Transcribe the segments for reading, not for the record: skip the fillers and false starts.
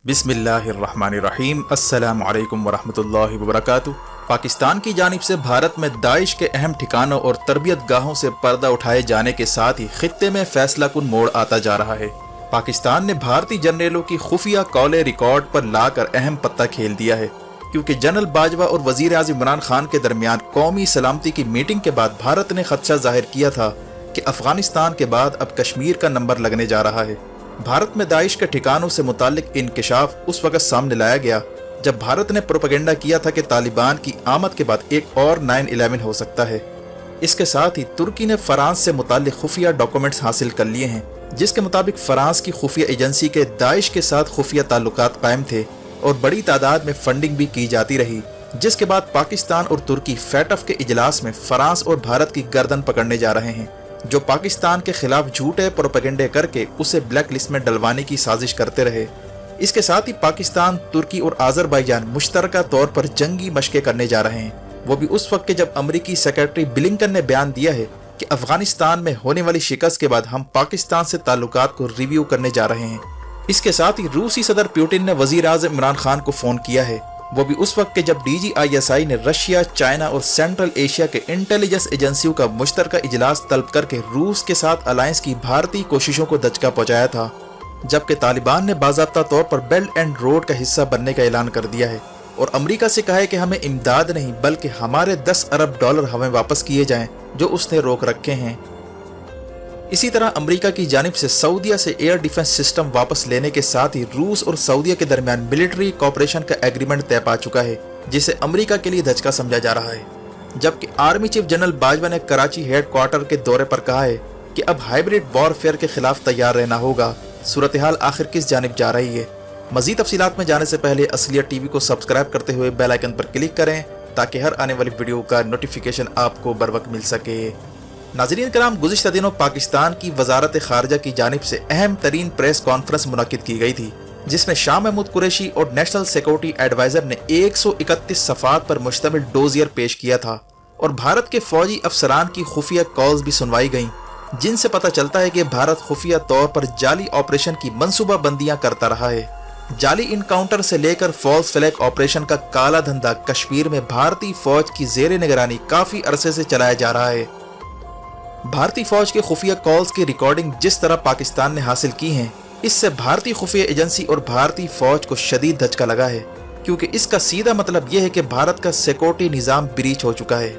बिस्मिल्लाहिर्रहमानिर्रहीम। अस्सलाम वालेकुम वरहमतुल्लाहि वबरकातुहू। पाकिस्तान की जानिब से भारत में दाइश के अहम ठिकानों और तरबियत गाहों से पर्दा उठाए जाने के साथ ही खित्ते में फैसला कुन मोड़ आता जा रहा है। पाकिस्तान ने भारतीय जनरलों की खुफिया कॉले रिकॉर्ड पर लाकर अहम पत्ता खेल दिया है, क्योंकि जनरल बाजवा और वजीर आज़म इमरान खान के दरमियान कौमी सलामती की मीटिंग के बाद भारत ने खदशा जाहिर किया था कि अफगानिस्तान के बाद अब कश्मीर का नंबर लगने जा रहा है। भारत में दाइश के ठिकानों से मुतालिक इंकिशाफ उस वक्त सामने लाया गया जब भारत ने प्रोपेगेंडा किया था कि तालिबान की आमद के बाद एक और 9/11 हो सकता है। इसके साथ ही तुर्की ने फ्रांस से मुतालिक खुफिया डॉक्यूमेंट्स हासिल कर लिए हैं, जिसके मुताबिक फ्रांस की खुफिया एजेंसी के दाइश के साथ खुफिया ताल्लुकात कायम थे और बड़ी तादाद में फंडिंग भी की जाती रही, जिसके बाद पाकिस्तान और तुर्की फैटफ के इजलास में फ्रांस और भारत की गर्दन पकड़ने जा रहे हैं, जो पाकिस्तान के खिलाफ झूठे प्रोपेगेंडे करके उसे ब्लैक लिस्ट में डलवाने की साजिश करते रहे। इसके साथ ही पाकिस्तान, तुर्की और आज़रबाईजान मुश्तरका तौर पर जंगी मशक़ें करने जा रहे हैं, वो भी उस वक्त के जब अमरीकी सेक्रेटरी ब्लिंकन ने बयान दिया है कि अफगानिस्तान में होने वाली शिकस्त के बाद हम पाकिस्तान से ताल्लुकात को रिव्यू करने जा रहे हैं। इसके साथ ही रूसी सदर पुतिन ने वजीर आज़म इमरान खान को फ़ोन किया है, वो भी उस वक्त के जब DGISI ने रशिया, चाइना और सेंट्रल एशिया के इंटेलिजेंस एजेंसियों का मुश्तरका इजलास तलब करके रूस के साथ अलायंस की भारतीय कोशिशों को दचका पहुंचाया था, जबकि तालिबान ने बाज़ाब्ता तौर पर बेल्ट एंड रोड का हिस्सा बनने का ऐलान कर दिया है और अमेरिका से कहा है कि हमें इमदाद नहीं बल्कि हमारे $10 अरब हमें वापस किए जाएं जो उसने रोक रखे हैं। इसी तरह अमेरिका की जानिब से सऊदीया से एयर डिफेंस सिस्टम वापस लेने के साथ ही रूस और सऊदीया के दरमियान मिलिट्री कॉपरेशन का एग्रीमेंट तय पा चुका है, जिसे अमेरिका के लिए धचका समझा जा रहा है। जबकि आर्मी चीफ जनरल बाजवा ने कराची हेड क्वार्टर के दौरे पर कहा है कि अब हाइब्रिड वॉरफेयर के खिलाफ तैयार रहना होगा। सूरत हाल आखिर किस जानिब जा रही है? मजीद तफसीलात में जाने से पहले असलियत TV को सब्सक्राइब करते हुए बेल आइकन पर क्लिक करें ताकि हर आने वाली वीडियो का नोटिफिकेशन आपको बर वक्त मिल सके। नाज़रीन कराम, गुज़िश्ता दिनों पाकिस्तान की वजारत खारजा की जानिब से अहम तरीन प्रेस कॉन्फ्रेंस मुनक्किद की गई थी, जिसमें शाह महमूद कुरैशी और नेशनल सिक्योरिटी एडवाइजर ने 131 सफ़ात पर मुश्तमिल डोजियर पेश किया था और भारत के फौजी अफसरान की खुफिया कॉल्स भी सुनवाई गईं, जिनसे पता चलता है कि भारत खुफिया तौर पर जाली ऑपरेशन की मनसूबा बंदियां करता रहा है। जाली इनकाउंटर से लेकर फॉल्स फ्लैग ऑपरेशन का काला धंधा कश्मीर में भारतीय फौज की ज़ेरे निगरानी काफ़ी अरसे से चलाया जा रहा है। भारतीय फौज के खुफिया कॉल्स की रिकॉर्डिंग जिस तरह पाकिस्तान ने हासिल की हैं, इससे भारतीय खुफिया एजेंसी और भारतीय फौज को शदीद धचका लगा है, क्योंकि इसका सीधा मतलब यह है कि भारत का सिक्योरिटी निज़ाम ब्रीच हो चुका है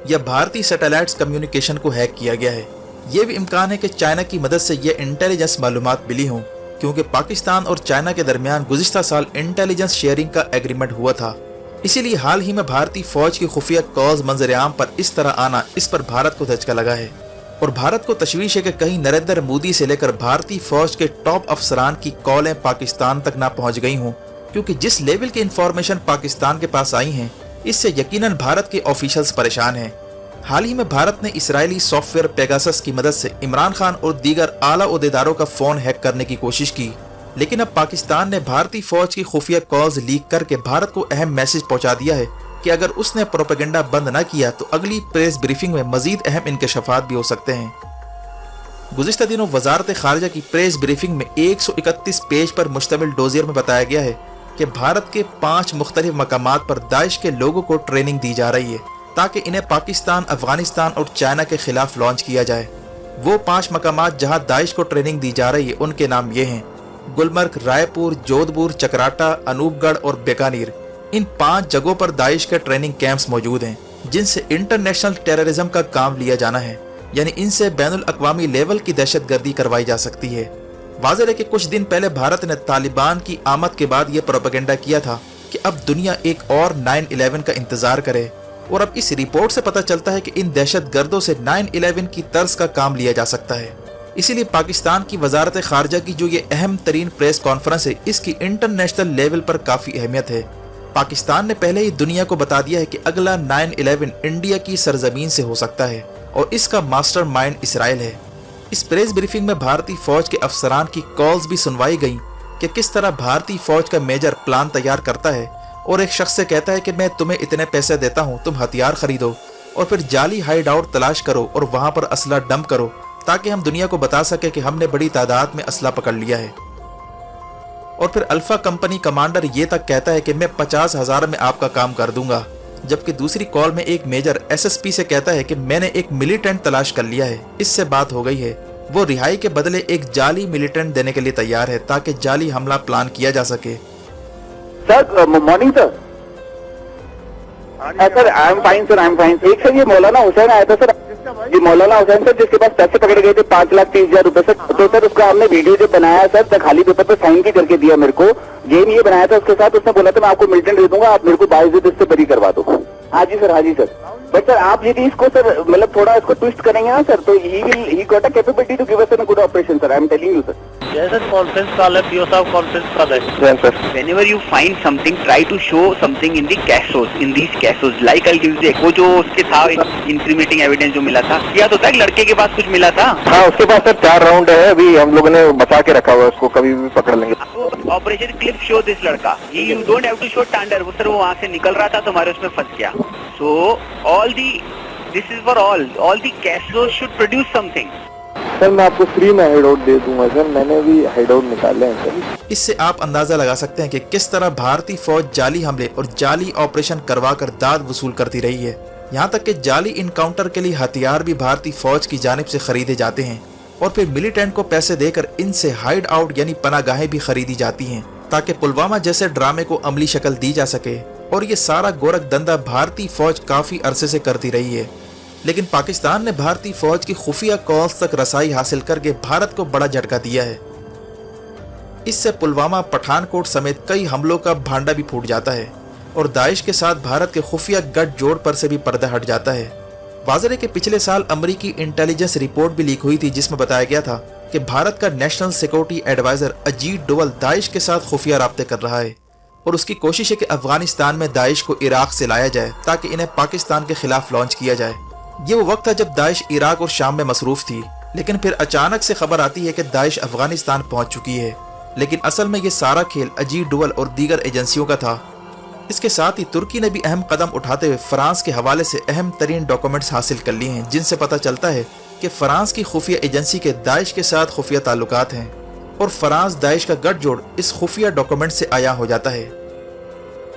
या भारतीय सैटेलाइट्स कम्युनिकेशन को हैक किया गया है। यह भी इम्कान है कि चाइना की मदद से यह इंटेलिजेंस मालूमात मिली हों, क्योंकि पाकिस्तान और चाइना के दरमियान गुज़िश्ता साल इंटेलिजेंस शेयरिंग का एग्रीमेंट हुआ था। इसीलिए हाल ही में भारतीय फौज की खुफिया कॉल्स मंजर आम पर इस तरह आना, इस पर भारत को धचका लगा है और भारत को तशवीश है कि कहीं नरेंद्र मोदी से लेकर भारतीय फौज के टॉप अफसरान की कॉलें पाकिस्तान तक ना पहुंच गई हों, क्योंकि जिस लेवल की इंफॉर्मेशन पाकिस्तान के पास आई हैं, इससे यकीनन भारत के ऑफिशियल्स परेशान हैं। हाल ही में भारत ने इसराइली सॉफ्टवेयर पेगासस की मदद से इमरान खान और दीगर आला ओहदेदारों का फोन हैक करने की कोशिश की, लेकिन अब पाकिस्तान ने भारतीय फौज की खुफिया कॉल्स लीक करके भारत को अहम मैसेज पहुंचा दिया है कि अगर उसने प्रोपेगेंडा बंद न किया तो अगली प्रेस ब्रीफिंग में मजीद अहम इंकशाफात भी हो सकते हैं। गुज़िश्ता दिनों वजारत खारजा की प्रेस ब्रीफिंग में 131 पेज पर मुश्तमिल डोजियर में बताया गया है कि भारत के 5 मुख्तलिफ मकामात पर दाइश के लोगों को ट्रेनिंग दी जा रही है ताकि इन्हें पाकिस्तान, अफगानिस्तान और चाइना के खिलाफ लॉन्च किया जाए। वो 5 मकामात जहां दाइश को ट्रेनिंग दी जा रही है, उनके नाम ये हैं: गुलमर्ग, रायपुर, जोधपुर, चकराटा, अनूपगढ़ और बीकानेर। इन 5 जगहों पर दाइश के ट्रेनिंग कैंप्स मौजूद हैं, जिनसे इंटरनेशनल टेररिज्म का काम लिया जाना है, यानी इनसे बैनुल अक़वामी लेवल की दहशतगर्दी करवाई जा सकती है। वाज़ेह है कि कुछ दिन पहले भारत ने तालिबान की आमद के बाद यह प्रोपेगेंडा किया था कि अब दुनिया एक और 9/11 का इंतजार करे, और अब इस रिपोर्ट से पता चलता है कि इन दहशतगर्दों से 9/11 की तर्ज का काम लिया जा सकता है। इसीलिए पाकिस्तान की वजारत खारजा की जो ये अहम तरीन प्रेस कॉन्फ्रेंस है, इसकी इंटरनेशनल लेवल पर काफ़ी अहमियत है। पाकिस्तान ने पहले ही दुनिया को बता दिया है कि अगला 9/11 इंडिया की सरजमीन से हो सकता है और इसका मास्टर माइंड इसराइल है। इस प्रेस ब्रीफिंग में भारतीय फौज के अफसरान की कॉल्स भी सुनवाई गई कि किस तरह भारतीय फौज का मेजर प्लान तैयार करता है और एक शख्स से कहता है कि मैं तुम्हें इतने पैसे देता हूं, तुम हथियार खरीदो और फिर जाली हाइड आउट तलाश करो और वहां पर असला डंप करो ताकि हम दुनिया को बता सके कि हमने बड़ी तादाद में असला पकड़ लिया है। और फिर अल्फा कंपनी कमांडर ये तक कहता है कि मैं 50,000 में आपका काम कर दूंगा, जबकि दूसरी कॉल में एक मेजर एसएसपी से कहता है कि मैंने एक मिलिटेंट तलाश कर लिया है, इससे बात हो गई है। वो रिहाई के बदले एक जाली मिलिटेंट देने के लिए तैयार है ताकि जाली हमला प्लान किया जा सके। Sir morning sir. Sir I am fine sir, I am fine. एक सर ये मौलाना हुसैन आया था सर, ये मौलाना हुसैन सर जिसके पास पैसे पकड़े गए थे 5,30,000 रुपए सर। तो सर उसका हमने वीडियो जो बनाया सर, तो खाली पेपर पे साइन भी करके दिया मेरे को। गेम ये बनाया था उसके साथ, उसने बोला था मैं आपको मिलिटेंट दे दूंगा, आप मेरे को 22 दिन इससे बरी करवा दो। हाँ जी सर, हाँ जी सर। बट सर आप यदि इसको सर मतलब थोड़ा इसको ट्विस्ट करेंगे ना सर, तो he got a capability to give us a good operation sir, I am telling you sir. Yes, sir. Conference call है, PO साहब conference call है. Yes, sir. Whenever you find something, try to show something in the casos, in these casos. Like I'll give you वो जो उसके था incriminating evidence जो मिला था, या तो था लड़के के पास कुछ मिला था. हाँ उसके पास सर 4 राउंड है, अभी हम लोगों ने बचा के रखा हुआ है, उसको कभी भी पकड़ लेंगे। ऑपरेशन क्लिप शो दिस लड़का, you don't have to show टांडर, वो सर वो वहाँ से निकल रहा था तो हमारे उसमें फंस गया. So all the this is for all the casos should produce something. Sir मैं आपको फ्री में हाइड आउट दे दूंगा सर, मैंने भी हाइड आउट निकाले हैं सर। इससे आप अंदाजा लगा सकते हैं कि किस तरह भारतीय फौज जाली हमले और जाली ऑपरेशन करवा कर दाद वसूल करती रही है। यहाँ तक कि जाली इनकाउंटर के लिए हथियार भी भारतीय फौज की जानिब से खरीदे जाते हैं और फिर मिलिटेंट को पैसे देकर इनसे हाइड आउट यानी पनागाहें भी खरीदी जाती हैं ताकि पुलवामा जैसे ड्रामे को अमली शक्ल दी जा सके। और ये सारा गोरख धंधा भारतीय फौज काफी अरसे से करती रही है, लेकिन पाकिस्तान ने भारतीय फौज की खुफिया कॉल्स तक रसाई हासिल करके भारत को बड़ा झटका दिया है। इससे पुलवामा, पठानकोट समेत कई हमलों का भांडा भी फूट जाता है और दाइश के साथ भारत के खुफिया गठजोड़ पर से भी पर्दा हट जाता है। वाज़ेह है कि पिछले साल अमेरिकी इंटेलिजेंस रिपोर्ट भी लीक हुई थी जिसमें बताया गया था कि भारत का national security adviser Ajit Doval Daesh के साथ खुफिया राब्ते कर रहा है और उसकी कोशिश है कि अफगानिस्तान में दाइश को इराक से लाया जाए ताकि इन्हें पाकिस्तान के खिलाफ लॉन्च किया जाए। ये वो वक्त था जब दाइश इराक और शाम में मसरूफ थी, लेकिन फिर अचानक से खबर आती है कि दाइश अफगानिस्तान पहुंच चुकी है। लेकिन असल में ये सारा खेल अजीत डोवल और दीगर एजेंसियों का था। इसके साथ ही तुर्की ने भी अहम कदम उठाते हुए फ्रांस के हवाले से अहम तरीन डॉक्यूमेंट्स हासिल कर लिए हैं, जिनसे पता चलता है कि फ्रांस की खुफिया एजेंसी के दाइश के साथ खुफिया ताल्लुकात हैं और फ्रांस दाइश का गठजोड़ इस खुफिया डॉक्यूमेंट से आया हो जाता है।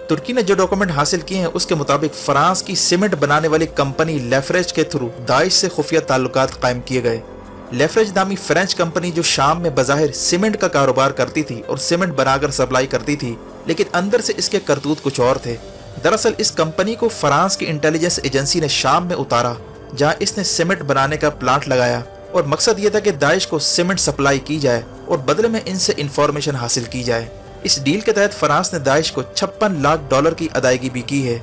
तुर्की ने जो डॉक्यूमेंट हासिल किए हैं उसके मुताबिक फ्रांस की सीमेंट बनाने वाली कंपनी लेफरेज के थ्रू दाइश से खुफिया ताल्लुकात कायम किए गए। लेफरेज नामी फ्रेंच कंपनी जो शाम में बज़ाहिर सीमेंट का कारोबार करती थी और सीमेंट बनाकर सप्लाई करती थी, लेकिन अंदर से इसके करतूत कुछ और थे। दरअसल इस कंपनी को फ्रांस की इंटेलिजेंस एजेंसी ने शाम में उतारा जहां इसने सीमेंट बनाने का प्लांट लगाया और मकसद ये था कि दाइश को सीमेंट सप्लाई की जाए और बदले में इनसे इंफॉर्मेशन हासिल की जाए। इस डील के तहत फ्रांस ने दाइश को $56 लाख की अदायगी भी की है।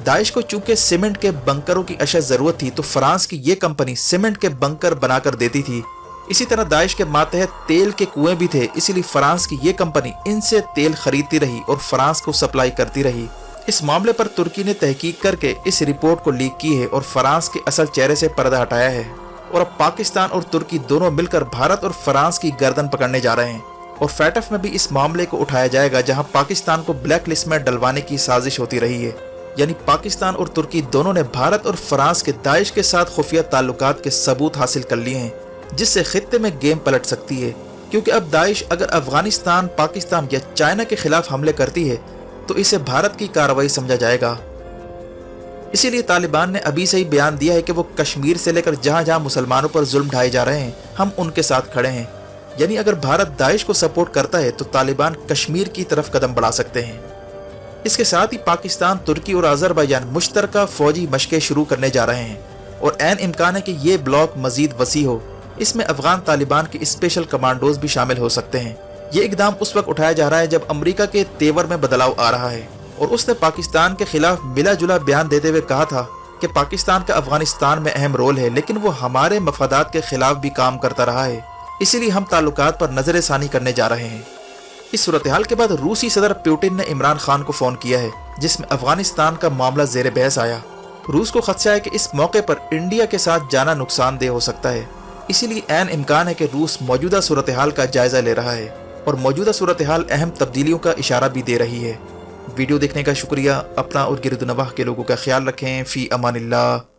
दाइश को चूंकि सीमेंट के बंकरों की अशद जरूरत थी तो फ्रांस की ये कंपनी सीमेंट के बंकर बनाकर देती थी। इसी तरह दाइश के मातहत तेल के कुएं भी थे, इसीलिए फ्रांस की ये कंपनी इनसे तेल खरीदती रही और फ्रांस को सप्लाई करती रही। इस मामले पर तुर्की ने तहकीक करके इस रिपोर्ट को लीक की है और फ्रांस के असल चेहरे से पर्दा हटाया है और अब पाकिस्तान और तुर्की दोनों मिलकर भारत और फ्रांस की गर्दन पकड़ने जा रहे हैं और फैटफ में भी इस मामले को उठाया जाएगा जहां पाकिस्तान को ब्लैक लिस्ट में डलवाने की साजिश होती रही है। यानी पाकिस्तान और तुर्की दोनों ने भारत और फ्रांस के दाइश के साथ खुफिया ताल्लुकात के सबूत हासिल कर लिए हैं, जिससे खित्ते में गेम पलट सकती है, क्योंकि अब दाइश अगर अफगानिस्तान, पाकिस्तान या चाइना के खिलाफ हमले करती है तो इसे भारत की कार्रवाई समझा जाएगा। इसीलिए तालिबान ने अभी से ही बयान दिया है कि वो कश्मीर से लेकर जहां जहां मुसलमानों पर जुल्म ढाए जा रहे हैं हम उनके साथ खड़े हैं। यानी अगर भारत दाइश को सपोर्ट करता है तो तालिबान कश्मीर की तरफ कदम बढ़ा सकते हैं। इसके साथ ही पाकिस्तान, तुर्की और अजरबैजान मुश्तरका फौजी मशकें शुरू करने जा रहे हैं और ऐन इम्कान है कि ये ब्लॉक मजीद वसी हो। इसमें अफगान तालिबान के स्पेशल कमांडोज भी शामिल हो सकते हैं। ये इकदाम उस वक्त उठाया जा रहा है जब अमेरिका के तेवर में बदलाव आ रहा है और उसने पाकिस्तान के खिलाफ मिला जुला बयान देते हुए कहा था कि पाकिस्तान का अफगानिस्तान में अहम रोल है, लेकिन वो हमारे मफादात के खिलाफ भी काम करता रहा है, इसीलिए हम ताल्लुकात पर नजर सानी करने जा रहे हैं। इस सूरत हाल के बाद रूसी सदर पुतिन ने इमरान खान को फोन किया है, जिसमें अफगानिस्तान का मामला जेर बहस आया। रूस को खदशा है कि इस मौके पर इंडिया के साथ जाना नुकसानदेह हो सकता है, इसीलिए ऐन इम्कान है कि रूस मौजूदा सूरत हाल का जायजा ले रहा है और मौजूदा सूरत हाल अहम तब्दीलियों का इशारा भी दे रही है। वीडियो देखने का शुक्रिया। अपना और गिरदुनवाह के लोगों का ख्याल रखें। फी अमानिल्लाह।